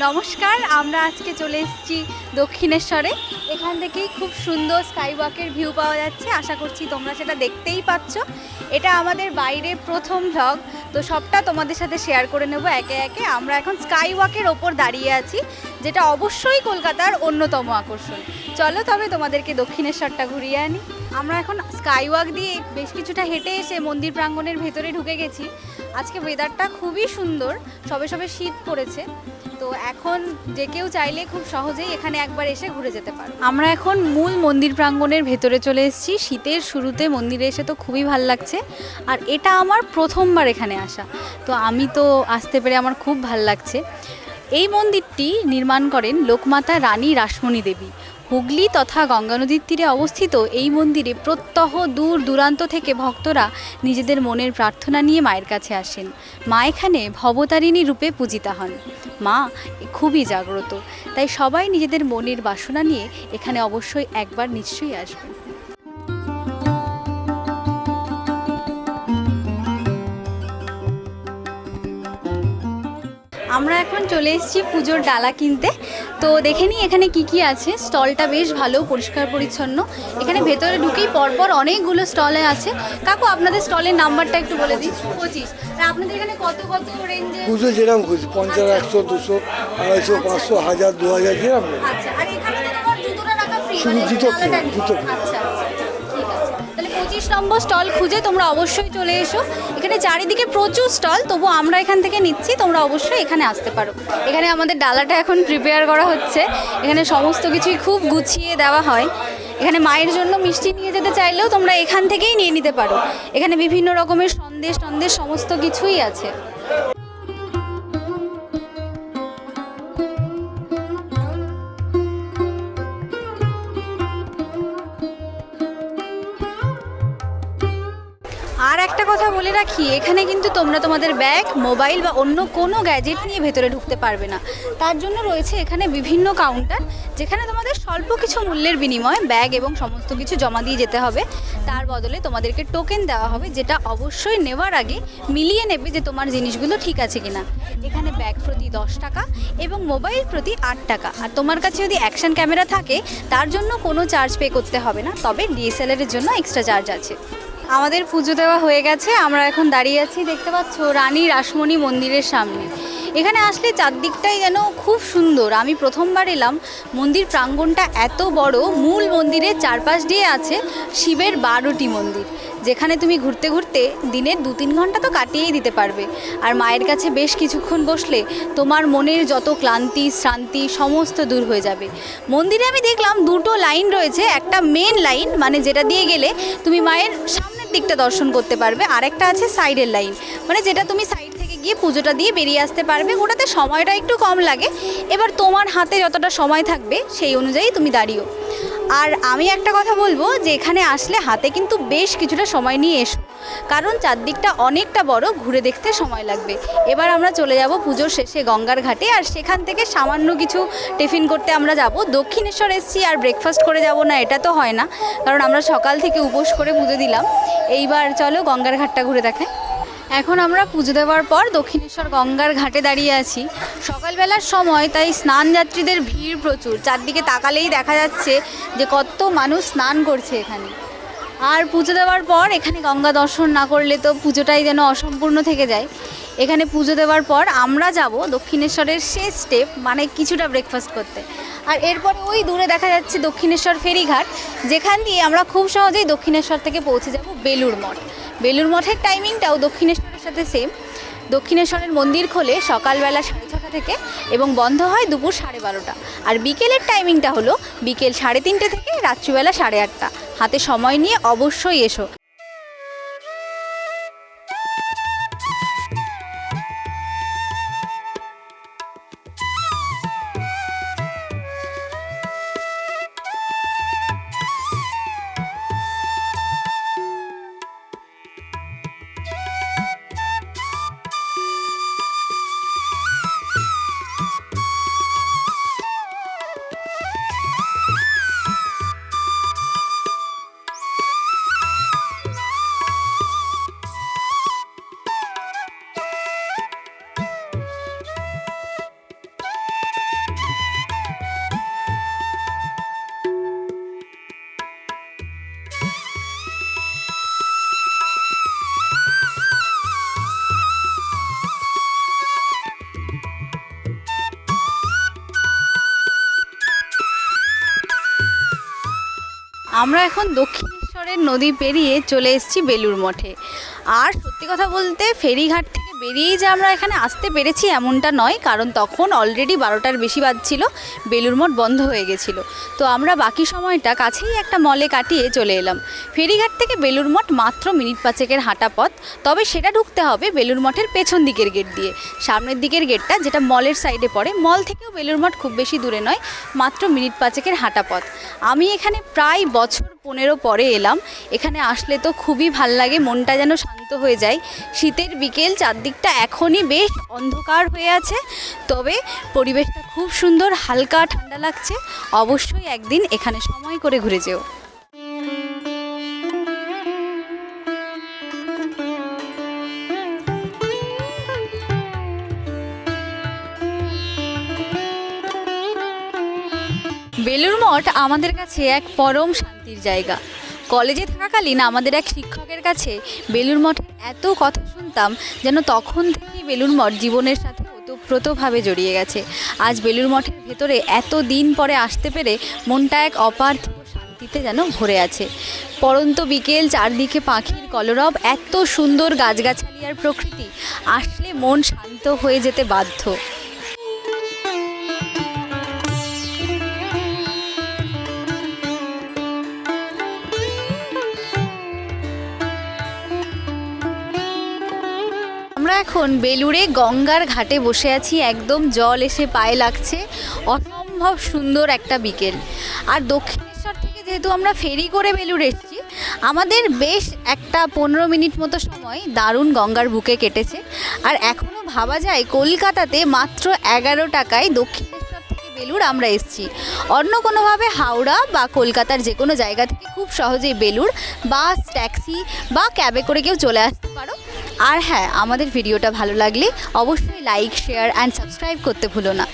নমস্কার, আমরা আজকে চলে এসেছি দক্ষিণেশ্বরে। এখান থেকেই খুব সুন্দর স্কাই ওয়াকের ভিউ পাওয়া যাচ্ছে। আশা করছি তোমরা সেটা দেখতেই পাচ্ছ। এটা আমাদের বাইরে প্রথম ভ্লগ, তো সবটা তোমাদের সাথে শেয়ার করে নেব একে একে। আমরা এখন স্কাই ওয়াকের ওপর দাঁড়িয়ে আছি, যেটা অবশ্যই কলকাতার অন্যতম আকর্ষণ। চলো তবে তোমাদেরকে দক্ষিণেশ্বরটা ঘুরিয়ে আনি। আমরা এখন স্কাই ওয়াক দিয়ে বেশ কিছুটা হেঁটে এসে মন্দির প্রাঙ্গণের ভেতরে ঢুকে গেছি। আজকে ওয়েদারটা খুবই সুন্দর, সবে সবে শীত পড়েছে, তো এখন যে কেউ চাইলে খুব সহজেই এখানে একবার এসে ঘুরে যেতে পারে। আমরা এখন মূল মন্দির প্রাঙ্গণের ভেতরে চলে এসেছি। শীতের শুরুতে মন্দিরে এসে তো খুবই ভাল লাগছে, আর এটা আমার প্রথমবার এখানে আসা, তো আমি তো আসতে পেরে আমার খুব ভাল লাগছে। এই মন্দিরটি নির্মাণ করেন লোকমাতা রানী রাসমণি দেবী। হুগলি তথা গঙ্গা নদীর তীরে অবস্থিত এই মন্দিরে প্রত্যহ দূর দূরান্ত থেকে ভক্তরা নিজেদের মনের প্রার্থনা নিয়ে মায়ের কাছে আসেন। মা এখানে ভবতারিণী রূপে পূজিতা হন। মা খুবই জাগ্রত, তাই সবাই নিজেদের মনের বাসনা নিয়ে এখানে অবশ্যই একবার নিশ্চয়ই আসবেন। আমরা এখন চলে এসেছি পুজোর ডালা কিনতে, তো দেখে নিই এখানে কি কি আছে। স্টলটা বেশ ভালো, পরিষ্কার পরিচ্ছন্ন। এখানে ভেতরে ঢুকেই পরপর অনেকগুলো স্টলে আছে। কাকু, আপনাদের স্টলের নাম্বারটা একটু বলে দিন। 25। আর আপনাদের এখানে কত কত রেঞ্জে পুজো যেরকম খুশি 50, 100, 200, 250, 500, 1000, 2000 যেরকম। আচ্ছা, আর এখানে তো তোমার জুতোটা রাখা ফ্রি, শুধু জুতো ফ্রি, জুতো ফ্রি। আচ্ছা ঠিক আছে, তাহলে 25 নম্বর স্টল খুঁজে তোমরা অবশ্যই চলে এসো। এখানে চারিদিকে প্রচুর স্টল, তবু আমরা এখান থেকে নিচ্ছি, তোমরা অবশ্যই এখানে আসতে পারো। এখানে আমাদের ডালাটা এখন প্রিপেয়ার করা হচ্ছে। এখানে সমস্ত কিছুই খুব গুছিয়ে দেওয়া হয়। এখানে মায়ের জন্য মিষ্টি নিয়ে যেতে চাইলেও তোমরা এখান থেকেই নিয়ে নিতে পারো। এখানে বিভিন্ন রকমের সন্দেশ সমস্ত কিছুই আছে। আর একটা কথা বলে রাখি, এখানে কিন্তু তোমরা তোমাদের ব্যাগ, মোবাইল বা অন্য কোনো গ্যাজেট নিয়ে ভেতরে ঢুকতে পারবে না। তার জন্য রয়েছে এখানে বিভিন্ন কাউন্টার, যেখানে তোমাদের স্বল্প কিছু মূল্যের বিনিময়ে ব্যাগ এবং সমস্ত কিছু জমা দিয়ে যেতে হবে। তার বদলে তোমাদেরকে টোকেন দেওয়া হবে, যেটা অবশ্যই নেওয়ার আগে মিলিয়ে নেবে যে তোমার জিনিসগুলো ঠিক আছে কিনা। এখানে ব্যাগ প্রতি 10 টাকা এবং মোবাইল প্রতি 8 টাকা। আর তোমার কাছে যদি অ্যাকশন ক্যামেরা থাকে তার জন্য কোনো চার্জ পে করতে হবে না, তবে ডিএসএলআরের জন্য এক্সট্রা চার্জ আছে। আমাদের পুজো দেওয়া হয়ে গেছে। আমরা এখন দাঁড়িয়ে আছি, দেখতে পাচ্ছ, রানী রাসমণি মন্দিরের সামনে। এখানে আসলে চারদিকটাই যেন খুব সুন্দর। আমি প্রথমবার এলাম। মন্দির প্রাঙ্গণটা এত বড়। মূল মন্দিরের চারপাশ দিয়ে আছে শিবের 12টি মন্দির, যেখানে তুমি ঘুরতে ঘুরতে দিনের 2-3 ঘন্টা তো কাটিয়েই দিতে পারবে। আর মায়ের কাছে বেশ কিছুক্ষণ বসলে তোমার মনের যত ক্লান্তি শ্রান্তি সমস্ত দূর হয়ে যাবে। মন্দিরে আমি দেখলাম 2টো লাইন রয়েছে। একটা মেন লাইন, মানে যেটা দিয়ে গেলে তুমি মায়ের সামনের দিকটা দর্শন করতে পারবে, আর একটা আছে সাইডের লাইন, মানে যেটা তুমি সাইড থেকে গিয়ে পুজোটা দিয়ে বেরিয়ে আসতে পারবে। ওটাতে সময়টা একটু কম লাগে। এবার তোমার হাতে যতটা সময় থাকবে সেই অনুযায়ী তুমি দাঁড়িও। আর আমি একটা কথা বলবো যে এখানে আসলে হাতে কিন্তু বেশ কিছুটা সময় নিয়ে এসো, কারণ চারদিকটা অনেকটা বড়, ঘুরে দেখতে সময় লাগবে। এবার আমরা চলে যাব পুজোর শেষে গঙ্গার ঘাটে, আর সেখান থেকে সামান্য কিছু টিফিন করতে আমরা যাব। দক্ষিণেশ্বর এসেছি আর ব্রেকফাস্ট করে যাব না, এটা তো হয় না, কারণ আমরা সকাল থেকে উপোস করে পুজো দিলাম। এইবার চলো গঙ্গার ঘাটটা ঘুরে দেখাই। এখন আমরা পুজো দেওয়ার পর দক্ষিণেশ্বর গঙ্গার ঘাটে দাঁড়িয়ে আছি। সকালবেলার সময়, তাই স্নান যাত্রীদের ভিড় প্রচুর। চারদিকে তাকালেই দেখা যাচ্ছে যে কত মানুষ স্নান করছে এখানে। আর পুজো দেওয়ার পর এখানে গঙ্গা দর্শন না করলে তো পুজোটাই যেন অসম্পূর্ণ থেকে যায়। এখানে পুজো দেওয়ার পর আমরা যাব দক্ষিণেশ্বরের শেষ স্টেপ, মানে কিছুটা ব্রেকফাস্ট করতে। আর এরপরে ওই দূরে দেখা যাচ্ছে দক্ষিণেশ্বর ফেরিঘাট, যেখান দিয়ে আমরা খুব সহজেই দক্ষিণেশ্বর থেকে পৌঁছে যাব বেলুড় মঠ। বেলুড় মঠের টাইমিংটাও দক্ষিণেশ্বরের সাথে সেম। দক্ষিণেশ্বরের মন্দির খোলে সকালবেলা 6:30 থেকে এবং বন্ধ হয় দুপুর 12:30। আর বিকেলের টাইমিংটা হলো বিকেল 3:30 থেকে রাত্রিবেলা 8:30। হাতে সময় নিয়ে অবশ্যই এসো। আমরা এখন দক্ষিণেশ্বরের নদী পেরিয়ে চলে এসেছি বেলুড় মঠে। আর সত্যি কথা বলতে ফেরিঘাট থেকে বেরিয়েই যে আমরা এখানে আসতে পেরেছি এমনটা নয়, কারণ তখন অলরেডি 12টার বেশি বাজছিল, বেলুড় মঠ বন্ধ হয়ে গেছিলো। তো আমরা বাকি সময়টা কাছেই একটা মলে কাটিয়ে চলে এলাম। ফেরিঘাট থেকে বেলুড় মঠ মাত্র মিনিট 5-এর হাঁটা পথ, তবে সেটা ঢুকতে হবে বেলুড় মঠের পেছন দিকের গেট দিয়ে। সামনের দিকের গেটটা যেটা মলের সাইডে পড়ে, মল থেকেও বেলুড় মঠ খুব বেশি দূরে নয়, মাত্র মিনিট 5-এর হাঁটা পথ। আমি এখানে প্রায় বছর 15 পরে এলাম। এখানে আসলে তো খুবই ভাল লাগে, মনটা যেন শান্ত হয়ে যায়। শীতের বিকেল, চারদিকটা এখনই বেশ অন্ধকার হয়ে আছে, তবে পরিবেশটা খুব সুন্দর, হালকা ঠান্ডা লাগছে। অবশ্যই একদিন এখানে সময় করে ঘুরে যেও। বেলুড় মঠ আমাদের কাছে এক পরম শান্তির জায়গা। কলেজে থাকাকালীন আমাদের এক শিক্ষকের কাছে বেলুড় মঠের এত কথা শুনতাম যেন তখন থেকেই বেলুড় মঠ জীবনের সাথে ওতপ্রোতভাবে জড়িয়ে গেছে। আজ বেলুড় মঠের ভেতরে এত দিন পরে আসতে পেরে মনটা এক অপার্থিব শান্তিতে যেন ভরে আছে। পড়ন্ত বিকেল, চারদিকে পাখির কলরব, এত সুন্দর গাছগাছালি আর প্রকৃতি, আসলে মন শান্ত হয়ে যেতে বাধ্য। আমরা এখন বেলুড়ে গঙ্গার ঘাটে বসে আছি, একদম জল এসে পায়ে লাগছে, অসম্ভব সুন্দর একটা বিকেল। আর দক্ষিণেশ্বর থেকে যেহেতু আমরা ফেরি করে বেলুড়ে এসেছি, আমাদের বেশ একটা 15 মিনিট মতো সময় দারুণ গঙ্গার বুকে কেটেছে। আর এখনও ভাবা যায় কলকাতাতে মাত্র 11 টাকায় দক্ষিণেশ্বর থেকে বেলুড় আমরা এসেছি। অন্য কোনোভাবে হাওড়া বা কলকাতার যে কোনো জায়গা থেকে খুব সহজেই বেলুড় বাস, ট্যাক্সি বা ক্যাবে করে কেউ চলে আসতে পারো। আর হ্যাঁ, আমাদের ভিডিওটা ভালো লাগলে অবশ্যই লাইক, শেয়ার অ্যান্ড সাবস্ক্রাইব করতে ভুলো না।